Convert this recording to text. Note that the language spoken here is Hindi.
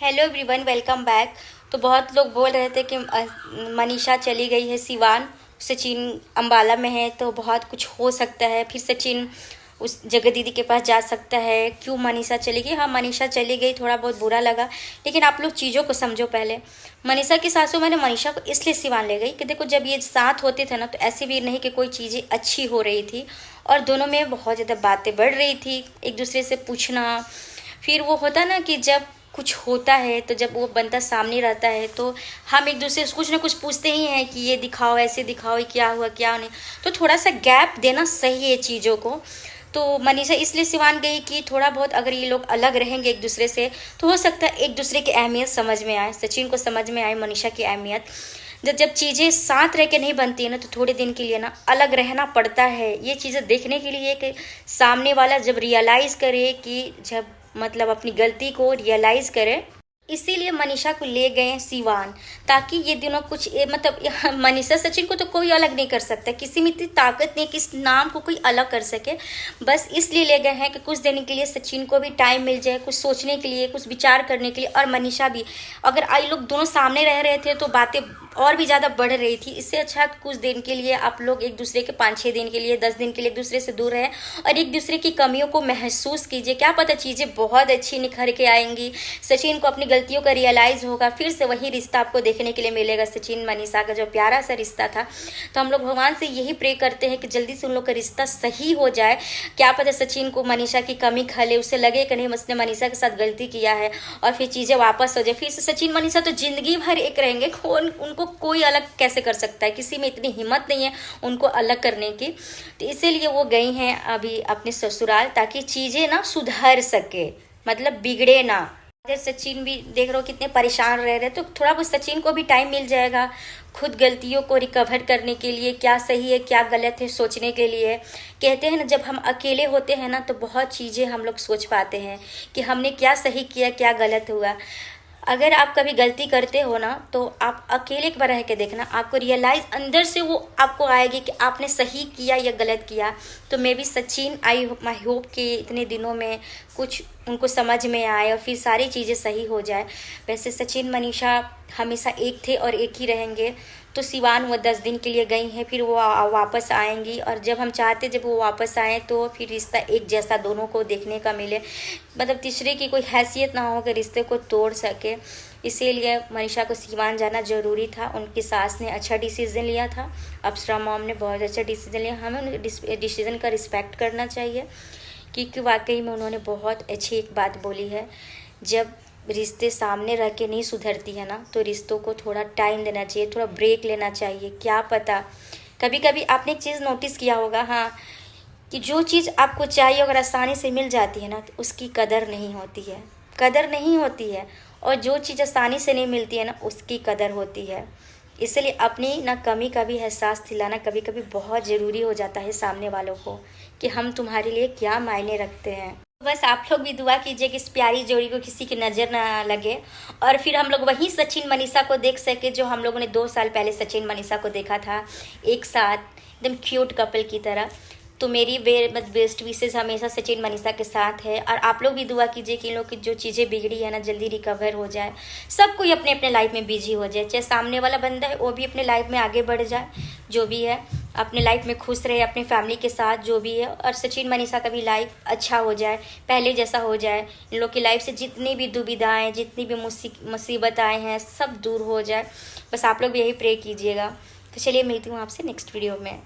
Hello everyone, welcome back. तो बहुत लोग बोल रहे थे कि मनीषा चली गई है सिवान, सचिन अंबाला में है तो बहुत कुछ हो सकता है, फिर सचिन उस जगह दीदी के पास जा सकता है। क्यों मनीषा चली गई? हाँ, मनीषा चली गई, थोड़ा बहुत बुरा लगा, लेकिन आप लोग चीज़ों को समझो। पहले मनीषा की सासू मैंने मनीषा को इसलिए सिवान ले गई कि देखो, जब ये साथ होते थे ना तो ऐसे भी नहीं कि कोई चीज़ें अच्छी हो रही थी और दोनों में बहुत ज़्यादा बातें बढ़ रही थी, एक दूसरे से पूछना। फिर वो होता ना कि जब कुछ होता है तो जब वो बंदा सामने रहता है तो हम एक दूसरे से कुछ ना कुछ पूछते ही हैं कि ये दिखाओ, ऐसे दिखाओ, ये क्या हुआ क्या नहीं। तो थोड़ा सा गैप देना सही है चीज़ों को। तो मनीषा इसलिए सिवान गई कि थोड़ा बहुत अगर ये लोग अलग रहेंगे एक दूसरे से तो हो सकता है एक दूसरे की अहमियत समझ में आए, सचिन को समझ में आए मनीषा की अहमियत। जब जब चीज़ें साथ रह के नहीं बनती है ना तो थोड़े दिन के लिए ना अलग रहना पड़ता है। ये चीज़ें देखने के लिए कि सामने वाला जब रियलाइज़ करे कि जब मतलब अपनी गलती को रियलाइज़ करे, इसीलिए मनीषा को ले गए हैं सिवान, ताकि ये दिनों कुछ मतलब मनीषा सचिन को तो कोई अलग नहीं कर सकता, किसी में इतनी ताकत नहीं कि इस नाम को कोई अलग कर सके। बस इसलिए ले गए हैं कि कुछ देने के लिए सचिन को भी टाइम मिल जाए, कुछ सोचने के लिए, कुछ विचार करने के लिए। और मनीषा भी, अगर आई लोग दोनों सामने रह रहे थे तो बातें और भी ज़्यादा बढ़ रही थी। इससे अच्छा कुछ दिन के लिए आप लोग एक दूसरे के 5-6 दिन के लिए, 10 दिन के लिए एक दूसरे से दूर रहें और एक दूसरे की कमियों को महसूस कीजिए। क्या पता चीज़ें बहुत अच्छी निखर के आएंगी, सचिन को अपनी गलतियों का रियलाइज़ होगा, फिर से वही रिश्ता आपको देखने के लिए मिलेगा, सचिन मनीषा का जो प्यारा सा रिश्ता था। तो हम लोग भगवान से यही प्रे करते हैं कि जल्दी से उन लोग का रिश्ता सही हो जाए। क्या पता सचिन को मनीषा की कमी खले, उसे लगे कि नहीं उसने मनीषा के साथ गलती किया है और फिर चीज़ें वापस हो जाए, फिर से सचिन मनीषा तो जिंदगी भर एक रहेंगे। कौन उनको कोई अलग कैसे कर सकता है? किसी में इतनी हिम्मत नहीं है उनको अलग करने की। तो इसीलिए वो गई हैं अभी अपने ससुराल, ताकि चीज़ें ना सुधर सके, मतलब बिगड़े ना। अगर सचिन भी देख रहे हो कितने परेशान रह रहे, तो थोड़ा बहुत सचिन को भी टाइम मिल जाएगा खुद गलतियों को रिकवर करने के लिए, क्या सही है क्या गलत है सोचने के लिए। कहते हैं ना, जब हम अकेले होते हैं ना तो बहुत चीज़ें हम लोग सोच पाते हैं कि हमने क्या सही किया क्या गलत हुआ। अगर आप कभी गलती करते हो ना तो आप अकेले एक बार रह के देखना, आपको रियलाइज़ अंदर से वो आपको आएगी कि आपने सही किया या गलत किया। तो मे भी सचिन आई होप कि इतने दिनों में कुछ उनको समझ में आए और फिर सारी चीज़ें सही हो जाए। वैसे सचिन मनीषा हमेशा एक थे और एक ही रहेंगे। तो सिवान वो 10 दिन के लिए गई हैं, फिर वो वापस आएंगी और जब हम चाहते जब वो वापस आएँ तो फिर रिश्ता एक जैसा दोनों को देखने का मिले, मतलब तीसरे की कोई हैसियत ना हो कि रिश्ते को तोड़ सके। इसीलिए मनीषा को सिवान जाना ज़रूरी था। उनकी सास ने अच्छा डिसीज़न लिया था, अप्सरा मॉम ने बहुत अच्छा डिसीज़न लिया। हमें उन डिसीज़न का रिस्पेक्ट करना चाहिए, क्योंकि वाकई में उन्होंने बहुत अच्छी एक बात बोली है, जब रिश्ते सामने रह के नहीं सुधरती है ना तो रिश्तों को थोड़ा टाइम देना चाहिए, थोड़ा ब्रेक लेना चाहिए। क्या पता कभी कभी आपने एक चीज़ नोटिस किया होगा, हाँ, कि जो चीज़ आपको चाहिए अगर आसानी से मिल जाती है ना तो उसकी कदर नहीं होती है, कदर नहीं होती है। और जो चीज़ आसानी से नहीं मिलती है ना उसकी कदर होती है। इसलिए अपनी ना कमी का भी एहसास दिलाना कभी कभी बहुत ज़रूरी हो जाता है सामने वालों को, कि हम तुम्हारे लिए क्या मायने रखते हैं। बस आप लोग भी दुआ कीजिए कि इस प्यारी जोड़ी को किसी की नज़र ना लगे और फिर हम लोग वही सचिन मनीषा को देख सके जो हम लोगों ने 2 साल पहले सचिन मनीषा को देखा था, एक साथ एकदम क्यूट कपल की तरह। तो मेरी बेस्ट विशेष हमेशा सचिन मनीषा के साथ है और आप लोग भी दुआ कीजिए कि इन लोग की जो चीज़ें बिगड़ी है ना जल्दी रिकवर हो जाए, सब कोई अपने अपने लाइफ में बिजी हो जाए, चाहे सामने वाला बंदा है वो भी अपने लाइफ में आगे बढ़ जाए, जो भी है अपने लाइफ में खुश रहे अपने फैमिली के साथ जो भी है, और सचिन मनीषा का भी लाइफ अच्छा हो जाए, पहले जैसा हो जाए। इन लोग की लाइफ से जितनी भी दुविधाएँ, जितनी भी मुसीबत आए हैं सब दूर हो जाए। बस आप लोग भी यही प्रे कीजिएगा। तो चलिए मिलती हूँ आपसे नेक्स्ट वीडियो में।